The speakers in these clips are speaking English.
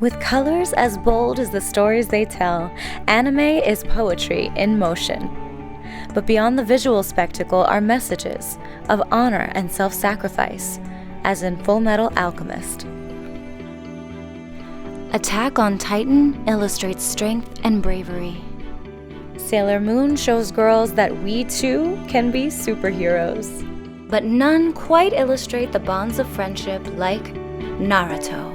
With colors as bold as the stories they tell, anime is poetry in motion. But beyond the visual spectacle are messages of honor and self-sacrifice, as in Fullmetal Alchemist. Attack on Titan illustrates strength and bravery. Sailor Moon shows girls that we too can be superheroes. But none quite illustrate the bonds of friendship like Naruto.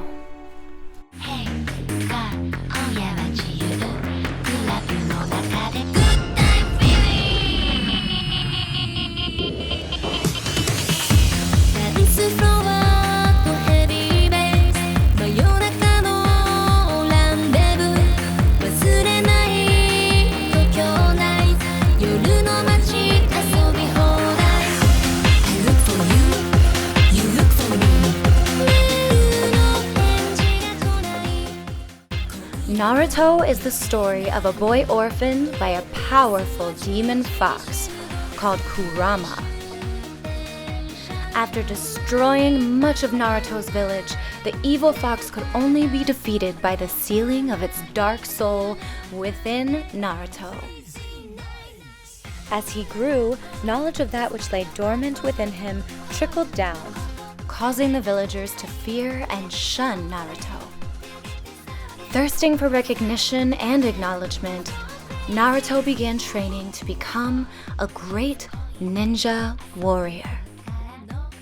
Naruto is the story of a boy orphaned by a powerful demon fox called Kurama. After destroying much of Naruto's village, the evil fox could only be defeated by the sealing of its dark soul within Naruto. As he grew, knowledge of that which lay dormant within him trickled down, causing the villagers to fear and shun Naruto. Thirsting for recognition and acknowledgement, Naruto began training to become a great ninja warrior.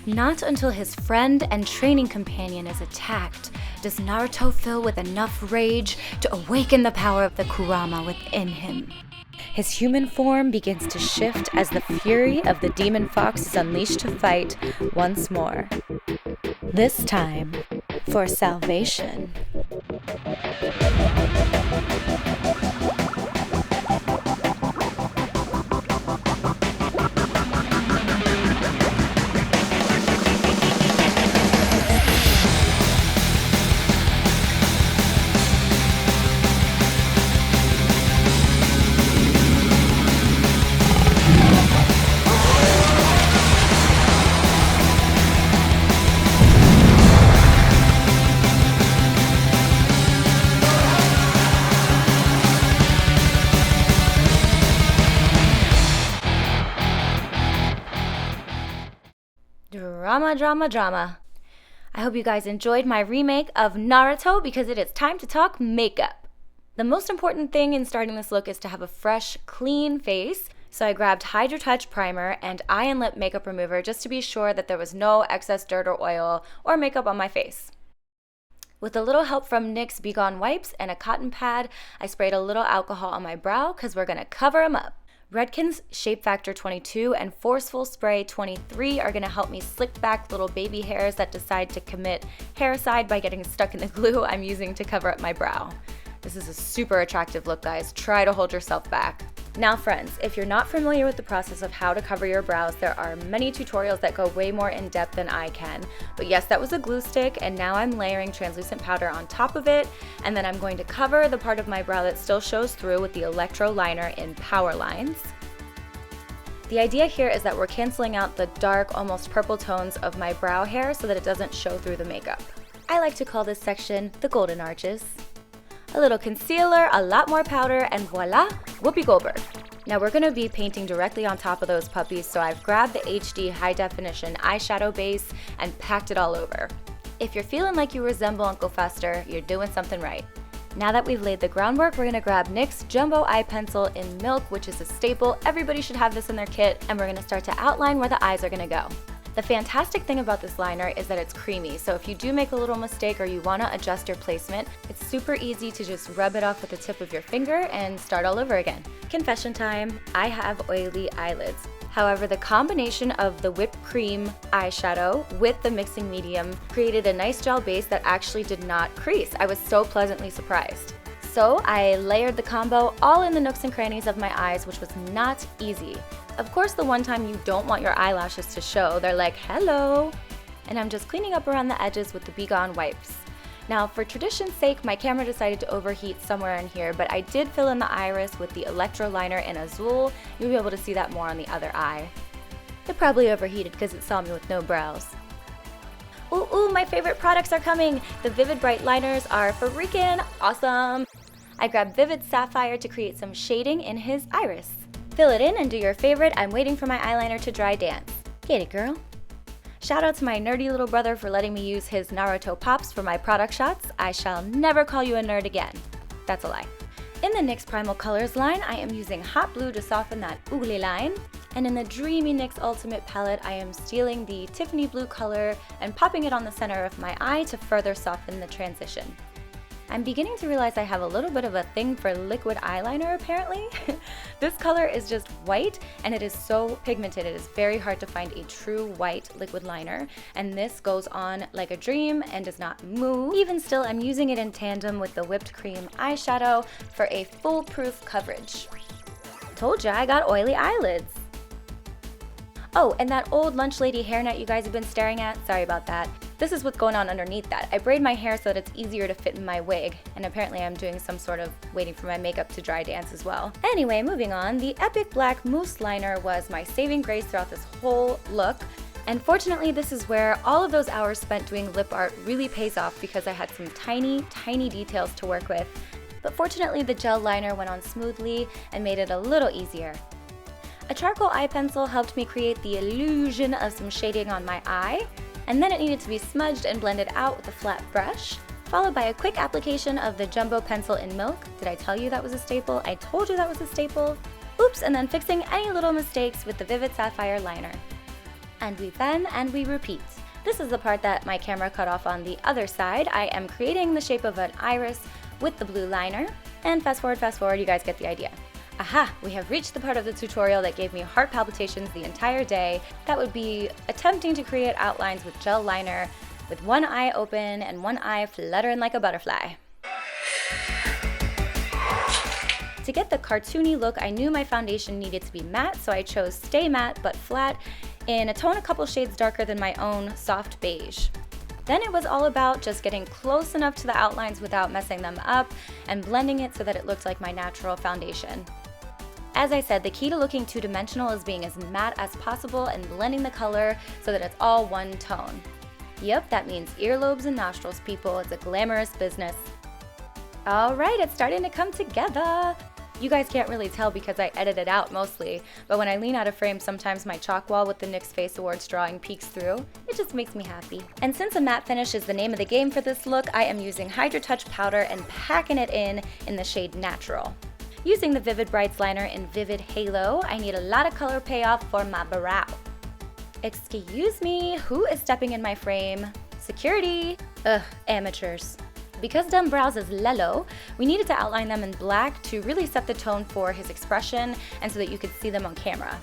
Not until his friend and training companion is attacked does Naruto fill with enough rage to awaken the power of the Kurama within him. His human form begins to shift as the fury of the demon fox is unleashed to fight once more. This time, for salvation. Drama. I hope you guys enjoyed my remake of Naruto because it is time to talk makeup. The most important thing in starting this look is to have a fresh, clean face. So I grabbed Hydra Touch Primer and eye and lip makeup remover just to be sure that there was no excess dirt or oil or makeup on my face. With a little help from NYX Be Gone wipes and a cotton pad, I sprayed a little alcohol on my brow because we're going to cover them up. Redken's Shape Factor 22 and Forceful Spray 23 are going to help me slick back little baby hairs that decide to commit hairicide by getting stuck in the glue I'm using to cover up my brow. This is a super attractive look, guys. Try to hold yourself back. Now friends, if you're not familiar with the process of how to cover your brows, there are many tutorials that go way more in depth than I can. But yes, that was a glue stick, and now I'm layering translucent powder on top of it, and then I'm going to cover the part of my brow that still shows through with the Electro Liner in Power Lines. The idea here is that we're canceling out the dark, almost purple tones of my brow hair so that it doesn't show through the makeup. I like to call this section the golden arches. A little concealer, a lot more powder, and voila, Whoopi Goldberg. Now we're going to be painting directly on top of those puppies, so I've grabbed the HD high definition eyeshadow base and packed it all over. If you're feeling like you resemble Uncle Fester, you're doing something right. Now that we've laid the groundwork, we're going to grab NYX Jumbo Eye Pencil in Milk, which is a staple. Everybody should have this in their kit, and we're going to start to outline where the eyes are going to go. The fantastic thing about this liner is that it's creamy, so if you do make a little mistake or you want to adjust your placement, it's super easy to just rub it off with the tip of your finger and start all over again. Confession time, I have oily eyelids. However, the combination of the whipped cream eyeshadow with the mixing medium created a nice gel base that actually did not crease. I was so pleasantly surprised. So I layered the combo all in the nooks and crannies of my eyes, which was not easy. Of course, the one time you don't want your eyelashes to show, they're like, hello. And I'm just cleaning up around the edges with the Be Gone wipes. Now, for tradition's sake, my camera decided to overheat somewhere in here, but I did fill in the iris with the Electro Liner in Azul. You'll be able to see that more on the other eye. It probably overheated because it saw me with no brows. Ooh, my favorite products are coming! The Vivid Bright liners are freaking awesome! I grabbed Vivid Sapphire to create some shading in his iris. Fill it in and do your favorite I'm waiting for my eyeliner to dry dance. Get it, girl! Shout out to my nerdy little brother for letting me use his Naruto pops for my product shots. I shall never call you a nerd again. That's a lie. In the NYX Primal Colors line, I am using Hot Blue to soften that oogly line. And in the Dreamy NYX Ultimate palette, I am stealing the Tiffany blue color and popping it on the center of my eye to further soften the transition. I'm beginning to realize I have a little bit of a thing for liquid eyeliner apparently. This color is just white and it is so pigmented. It is very hard to find a true white liquid liner, and this goes on like a dream and does not move. Even still, I'm using it in tandem with the whipped cream eyeshadow for a foolproof coverage. Told ya I got oily eyelids. Oh, and that old lunch lady hairnet you guys have been staring at, sorry about that. This is what's going on underneath that. I braid my hair so that it's easier to fit in my wig, and apparently I'm doing some sort of waiting for my makeup to dry dance as well. Anyway, moving on, the Epic Black Mousse Liner was my saving grace throughout this whole look. And fortunately, this is where all of those hours spent doing lip art really pays off because I had some tiny details to work with. But fortunately, the gel liner went on smoothly and made it a little easier. A charcoal eye pencil helped me create the illusion of some shading on my eye, and then it needed to be smudged and blended out with a flat brush, followed by a quick application of the Jumbo Pencil in Milk. Did I tell you that was a staple? I told you that was a staple. Oops, and then fixing any little mistakes with the Vivid Sapphire liner. And we bend and we repeat. This is the part that my camera cut off on the other side. I am creating the shape of an iris with the blue liner, and fast forward, you guys get the idea. Aha, we have reached the part of the tutorial that gave me heart palpitations the entire day. That would be attempting to create outlines with gel liner with one eye open and one eye fluttering like a butterfly. To get the cartoony look, I knew my foundation needed to be matte, so I chose Stay Matte but Flat in a tone a couple shades darker than my own soft beige. Then it was all about just getting close enough to the outlines without messing them up and blending it so that it looked like my natural foundation. As I said, the key to looking two-dimensional is being as matte as possible and blending the color so that it's all one tone. Yep, that means earlobes and nostrils, people. It's a glamorous business. All right, it's starting to come together. You guys can't really tell because I edit it out mostly, but when I lean out of frame, sometimes my chalk wall with the NYX Face Awards drawing peeks through. It just makes me happy. And since a matte finish is the name of the game for this look, I am using Hydra Touch powder and packing it in the shade Natural. Using the Vivid Brights liner in Vivid Halo, I need a lot of color payoff for my brow. Excuse me, who is stepping in my frame? Security! Ugh, amateurs. Because Dumb Brows is Lelo, we needed to outline them in black to really set the tone for his expression and so that you could see them on camera.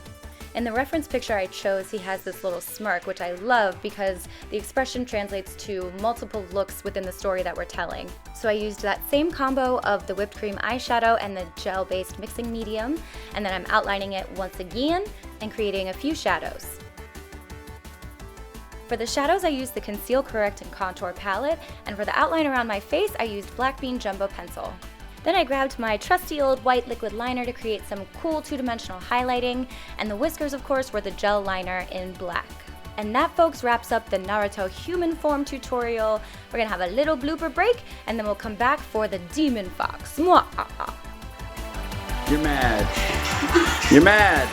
In the reference picture I chose, he has this little smirk, which I love because the expression translates to multiple looks within the story that we're telling. So I used that same combo of the whipped cream eyeshadow and the gel-based mixing medium, and then I'm outlining it once again and creating a few shadows. For the shadows, I used the Conceal, Correct, and Contour palette, and for the outline around my face, I used Black Bean Jumbo Pencil. Then I grabbed my trusty old white liquid liner to create some cool two-dimensional highlighting, and the whiskers, of course, were the gel liner in black. And that, folks, wraps up the Naruto human form tutorial. We're gonna have a little blooper break, and then we'll come back for the Demon Fox. Mwah-ah-ah. You're mad. You're mad.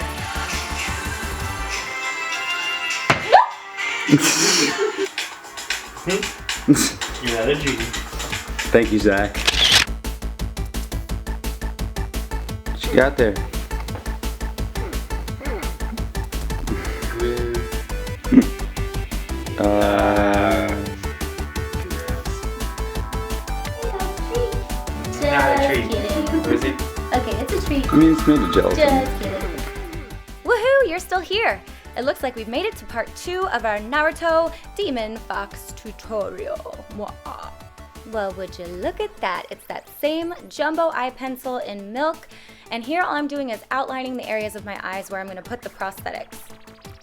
You're not a genie. Thank you, Zach. What you got there? Not a treat. Is it? Okay, it's a treat. I mean, it's made of gelatin. Just kidding. Woohoo, you're still here. It looks like we've made it to part 2 of our Naruto Demon Fox tutorial. Mwah. Well, would you look at that? It's that same jumbo eye pencil in Milk, and here all I'm doing is outlining the areas of my eyes where I'm gonna put the prosthetics.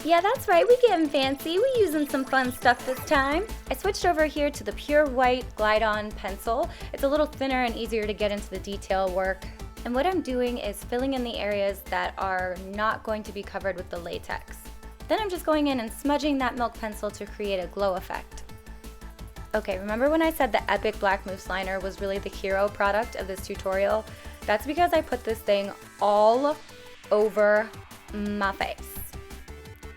Yeah, that's right, we getting fancy. We using some fun stuff this time. I switched over here to the pure white Glide-On pencil. It's a little thinner and easier to get into the detail work. And what I'm doing is filling in the areas that are not going to be covered with the latex. Then I'm just going in and smudging that Milk pencil to create a glow effect. Okay, remember when I said the Epic Black Mousse Liner was really the hero product of this tutorial? That's because I put this thing all over my face.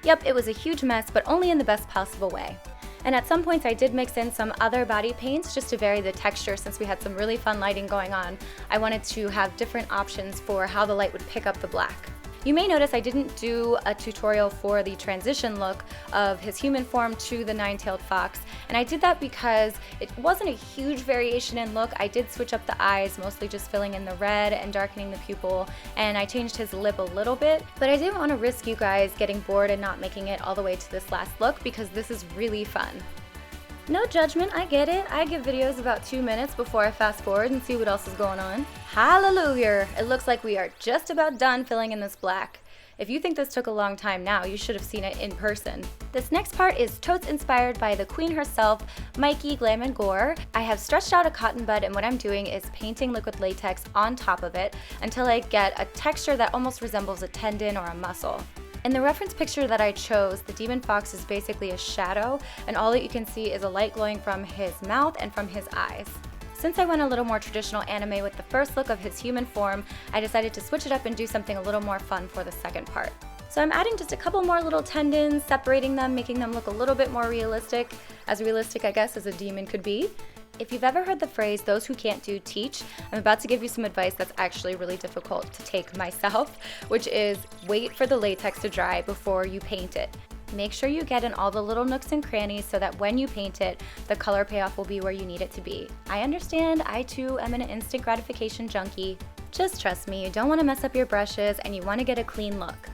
Yep, it was a huge mess, but only in the best possible way. And at some points I did mix in some other body paints just to vary the texture since we had some really fun lighting going on. I wanted to have different options for how the light would pick up the black. You may notice I didn't do a tutorial for the transition look of his human form to the nine-tailed fox, and I did that because it wasn't a huge variation in look. I did switch up the eyes, mostly just filling in the red and darkening the pupil, and I changed his lip a little bit, but I didn't want to risk you guys getting bored and not making it all the way to this last look because this is really fun. No judgment, I get it. I give videos about 2 minutes before I fast forward and see what else is going on. Hallelujah! It looks like we are just about done filling in this black. If you think this took a long time now, you should have seen it in person. This next part is totes inspired by the queen herself, Mikey Glam and Gore. I have stretched out a cotton bud and what I'm doing is painting liquid latex on top of it until I get a texture that almost resembles a tendon or a muscle. In the reference picture that I chose, the demon fox is basically a shadow, and all that you can see is a light glowing from his mouth and from his eyes. Since I went a little more traditional anime with the first look of his human form, I decided to switch it up and do something a little more fun for the second part. So I'm adding just a couple more little tendons, separating them, making them look a little bit more realistic I guess as a demon could be. If you've ever heard the phrase, those who can't do teach, I'm about to give you some advice that's actually really difficult to take myself, which is wait for the latex to dry before you paint it. Make sure you get in all the little nooks and crannies so that when you paint it, the color payoff will be where you need it to be. I understand, I too am an instant gratification junkie. Just trust me, you don't want to mess up your brushes and you want to get a clean look.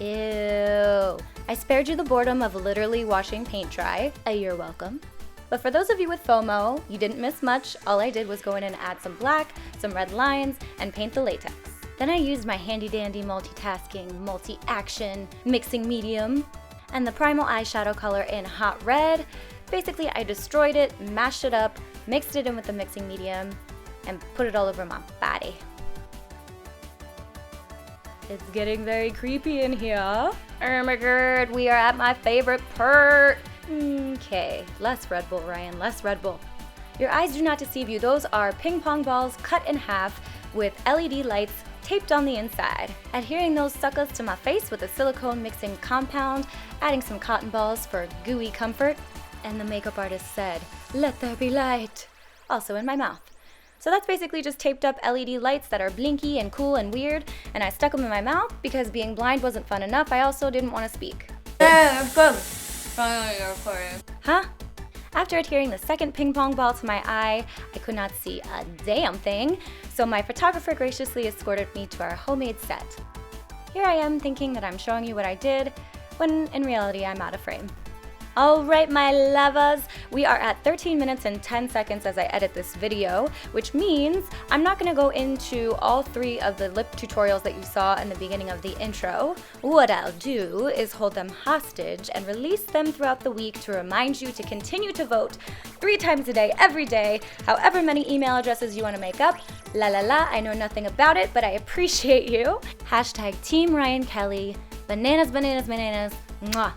Ew. I spared you the boredom of literally washing paint dry. You're welcome. But for those of you with FOMO, you didn't miss much. All I did was go in and add some black, some red lines, and paint the latex. Then I used my handy dandy multitasking, multi-action, mixing medium, and the primal eyeshadow color in hot red. Basically, I destroyed it, mashed it up, mixed it in with the mixing medium, and put it all over my body. It's getting very creepy in here. Oh my god, we are at my favorite part. Okay, less Red Bull, Ryan, less Red Bull. Your eyes do not deceive you. Those are ping pong balls cut in half with LED lights taped on the inside. Adhering those suckers to my face with a silicone mixing compound, adding some cotton balls for gooey comfort, and the makeup artist said, "Let there be light," also in my mouth. So that's basically just taped up LED lights that are blinky and cool and weird, and I stuck them in my mouth because being blind wasn't fun enough. I also didn't want to speak. Huh? After adhering the second ping pong ball to my eye, I could not see a damn thing, so my photographer graciously escorted me to our homemade set. Here I am thinking that I'm showing you what I did, when in reality I'm out of frame. Alright my lovers, we are at 13 minutes and 10 seconds as I edit this video, which means I'm not going to go into all 3 of the lip tutorials that you saw in the beginning of the intro. What I'll do is hold them hostage and release them throughout the week to remind you to continue to vote 3 times a day, every day, however many email addresses you want to make up. La la la, I know nothing about it, but I appreciate you. Hashtag Team Ryan Kelly. Bananas, bananas, bananas. Mwah.